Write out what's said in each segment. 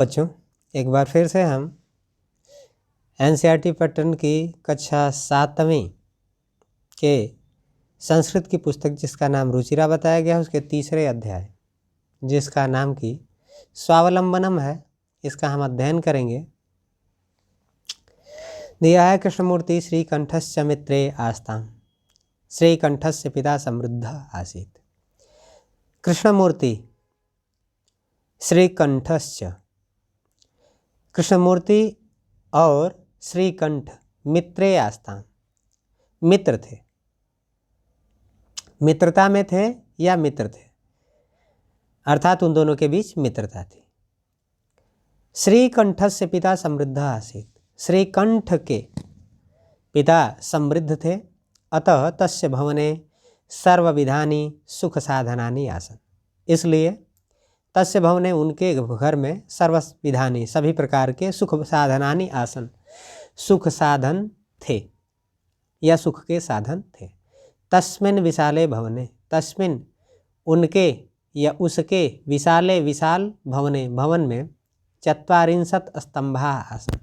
बच्चों, एक बार फिर से हम एनसीईआरटी पैटर्न की कक्षा 7वीं के संस्कृत की पुस्तक जिसका नाम रुचिरा बताया गया है उसके तीसरे अध्याय जिसका नाम की स्वावलंबनम है, इसका हम अध्ययन करेंगे। दिया है कृष्णमूर्ति श्रीकंठश्च मित्रे आस्ताम श्रीकंठस्य पिता समृद्ध आसीत। कृष्णमूर्ति श्रीकंठश्च, कृष्णमूर्ति और श्रीकंठ मित्रे आस्ताम, मित्र थे, मित्रता में थे या मित्र थे, अर्थात उन दोनों के बीच मित्रता थी। श्रीकंठस्य पिता समृद्ध आसीत, श्रीकंठ के पिता समृद्ध थे। अतः तस्य भवने सर्वविधानि सुख साधनानि आसन, इसलिए तस्य भवने उनके घर में सर्वविधानि सभी प्रकार के सुख साधनानि आसन, सुख साधन थे या सुख के साधन थे। तस्मिन् विशाले भवने, तस्मिन् उनके या उसके विशाले विशाल भवने भवन में 40 स्तंभा आसन,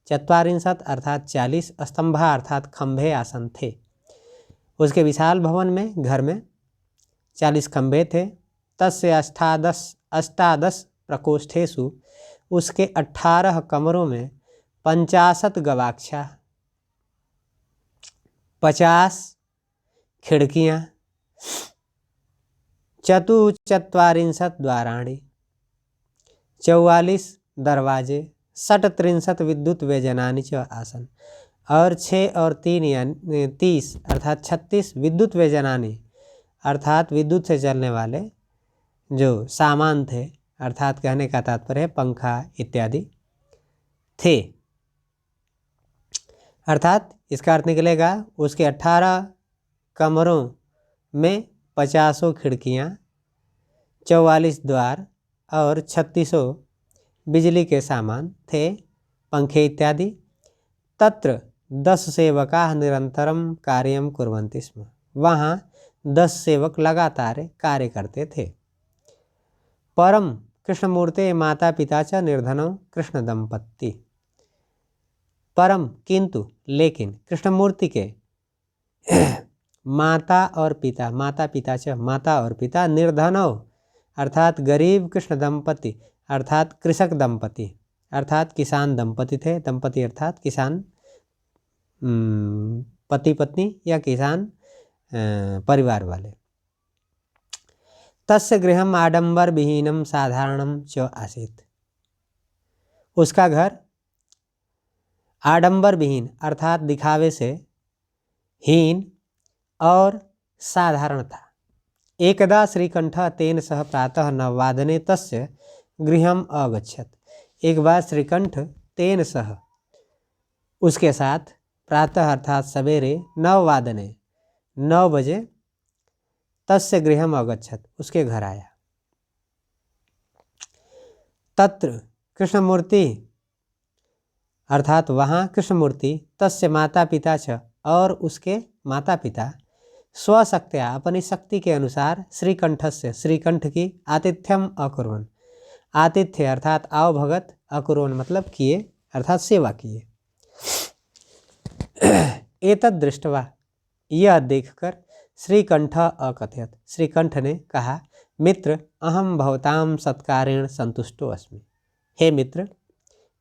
40 अर्थात 40, स्तंभा अर्थात खंभे आसन थे। उसके विशाल भवन में घर में 40 खंभे थे। तस्य अष्टादश प्रकोष्ठेषु, उसके 18 कमरों में 50 गवाक्षा, 50 खिड़कियाँ, 44 द्वाराणि, 44 दरवाजे, 37 विद्युत व्यजनानि च आसन, और 6 और 3 यानी 30 अर्थात 36 विद्युत व्यजनानि अर्थात विद्युत से चलने वाले जो सामान थे, अर्थात कहने का तात्पर्य है पंखा इत्यादि थे। अर्थात इसका अर्थ निकलेगा उसके 18 कमरों में 50 खिड़कियाँ, 44 द्वार और 36 बिजली के सामान थे, पंखे इत्यादि। तत्र 10 सेवकाः निरंतरम कार्यं कुर्वन्ति स्म, वहाँ 10 सेवक लगातार कार्य करते थे। परम कृष्णमूर्ते माता पिता च निर्धनौ कृष्ण दंपत्ति, परम किंतु लेकिन कृष्णमूर्ति के माता और पिता, माता पिता च माता और पिता, निर्धनौ अर्थात गरीब, कृष्ण दंपति अर्थात कृषक दंपति अर्थात किसान दंपति थे। दंपति अर्थात किसान पति पत्नी या किसान परिवार वाले। तस्य गृहम आडंबर विहीनम साधारणम च आसीत, उसका घर आडंबर विहीन अर्थात दिखावे से हीन और साधारण था। एकदा श्रीकंठ तेन सह प्रातः 9 वादने तस्य गृहम अगच्छत, एक बार श्रीकंठ तेन सह उसके साथ प्रातः अर्थात सवेरे 9 वादने 9 बजे तस्य गृहम अगच्छत, उसके घर आया। तत्र कृष्णमूर्ति अर्थात वहाँ कृष्णमूर्ति, तस्य माता पिता छ और उसके माता पिता, स्वशक्त्या अपनी शक्ति के अनुसार श्रीकंठस्य श्रीकंठ की आतिथ्यम अकुर्वन्, आतिथ्य अर्थात आओ भगत, अकुर्वन् मतलब किए अर्थात सेवा किए। एतद् दृष्ट्वा, यह देखकर श्रीकंठ अकथयत्, श्रीकंठ ने कहा, मित्र अहम भवताम सत्कारेण संतुष्टो अस्मि, हे मित्र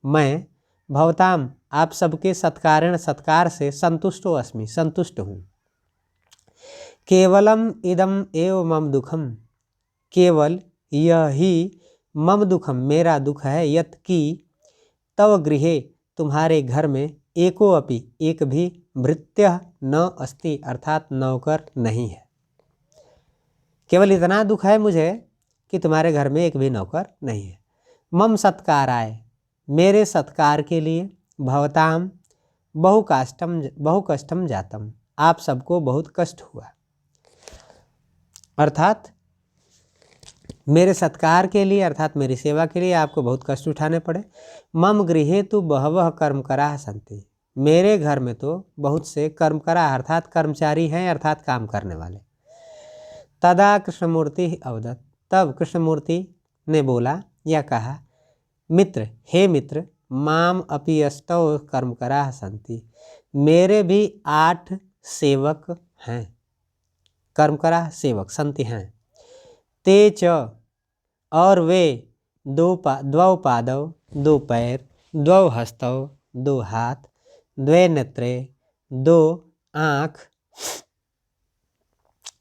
मैं भवताम आप सबके सत्कारेण सत्कार से संतुष्टो अस्मि, संतुष्ट हूँ। केवलम इदम एव मम दुखम, केवल यह ही मम दुखम मेरा दुख है, यत् कि तव गृहे तुम्हारे घर में एको अपि एक भी भृत्यः न अस्ति अर्थात नौकर नहीं है। केवल इतना दुख है मुझे कि तुम्हारे घर में एक भी नौकर नहीं है। मम सत्काराय, मेरे सत्कार के लिए, भवताम बहुकष्टम जातम, आप सबको बहुत कष्ट हुआ। अर्थात मेरे सत्कार के लिए अर्थात मेरी सेवा के लिए आपको बहुत कष्ट उठाने पड़े। मम गृहे तु बहवः कर्मकराः सन्ति, मेरे घर में तो बहुत से कर्मकरा अर्थात कर्मचारी हैं अर्थात काम करने वाले। तदा कृष्णमूर्ति अवदत्, तब कृष्णमूर्ति ने बोला या कहा, मित्र, हे मित्र, माम अपि अष्टौ कर्मकराः सन्ति, मेरे भी 8 सेवक हैं। कर्मकराः सेवक सन्ति हैं। ते च और वे द्वौ पादौ 2 पैर, 2 हस्तौ 2 हाथ, 2 नेत्रे 2 आँख,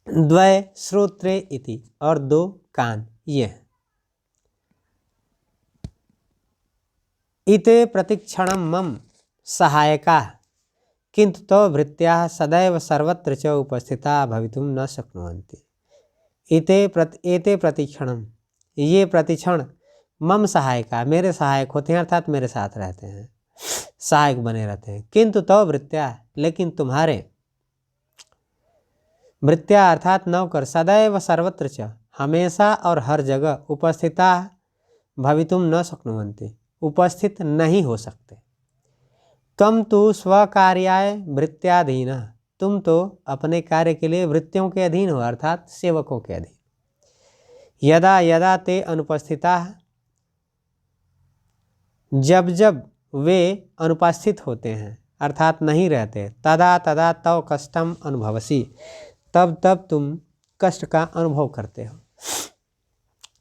2 श्रोत्रे इति और 2 कान ये हैं। इते प्रतिक्षणं मम सहायकाः किंतु तव भृत्याः सदैव सर्वत्र च उपस्थिताः भवितुं न शक्नुवन्ति। एते प्रतिक्षणं, ये प्रतिक्षण मम सहायका, मेरे सहायक होते हैं, अर्थात मेरे साथ रहते हैं, सहायक बने रहते हैं। किंतु तव भृत्याः, लेकिन तुम्हारे भृत्या अर्थात नौकर, सदैव सर्वत्र च, हमेशा और हर जगह, उपस्थिता भवितुम न शक्नुवन्ति, उपस्थित नहीं हो सकते। त्वं तु स्वकार्याय भृत्याधीन, तुम तो अपने कार्य के लिए भृत्यों के अधीन हो, अर्थात सेवकों के अधीन। यदा यदा ते अनुपस्थिता, जब जब वे अनुपस्थित होते हैं अर्थात नहीं रहते, तदा तदा तव कष्टम अनुभवसी, तब तब तुम कष्ट का अनुभव करते हो।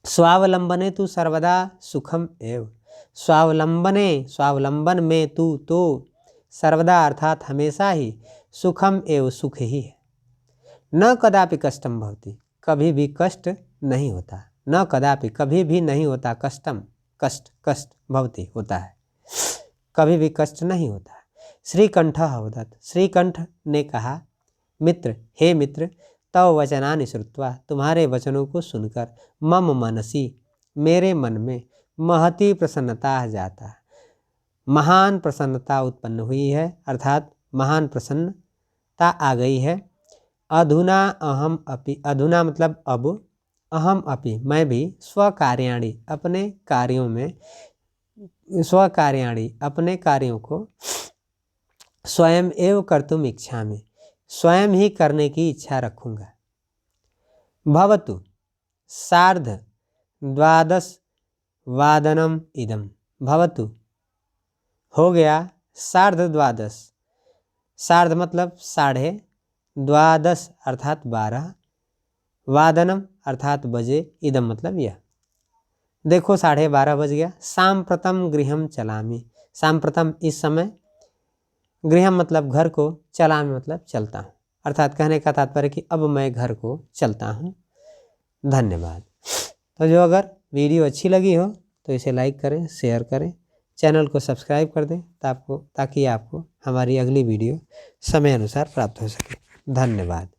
स्वावलंबने तू सर्वदा सुखम एव, स्वावलंबने, स्वावलंबन में तू तो सर्वदा अर्थात हमेशा ही, सुखम एव सुख ही है। न कदापि कष्टम भवति, कभी भी कष्ट नहीं होता। न कदापि कभी भी नहीं होता, कष्टम कष्ट, कष्ट भवति होता है, कभी भी कष्ट नहीं होता है। श्रीकंठ अवदत्, श्रीकंठ ने कहा, मित्र, हे मित्र, तव वचनानि श्रुत्वा, तुम्हारे वचनों को सुनकर, मम मनसी, मेरे मन में, महती प्रसन्नता जाता, महान प्रसन्नता उत्पन्न हुई है, अर्थात महान प्रसन्नता आ गई है। अधुना अहम अपि, अधुना मतलब अब, अहम अपि मैं भी, स्वकार्याणि अपने कार्यों में, स्वकार्याणि अपने कार्यों को, स्वयं एव कर्तुम इच्छामि, स्वयं ही करने की इच्छा रखूँगा। भवतु सार्ध 12 वादनम इदम, भवतु हो गया, सार्ध 12, सार्ध मतलब 12:30 अर्थात 12, वादनम अर्थात बजे, इदम मतलब यह, देखो 12:30 बज गया। सांप्रतम गृहम चलामी, सांप्रतम इस समय, गृहम मतलब घर को, चलामी मतलब चलता हूँ, अर्थात कहने का तात्पर्य कि अब मैं घर को चलता हूँ। धन्यवाद। तो जो अगर वीडियो अच्छी लगी हो तो इसे लाइक करें, शेयर करें, चैनल को सब्सक्राइब कर दें ताकि आपको हमारी अगली वीडियो समय अनुसार प्राप्त हो सके। धन्यवाद।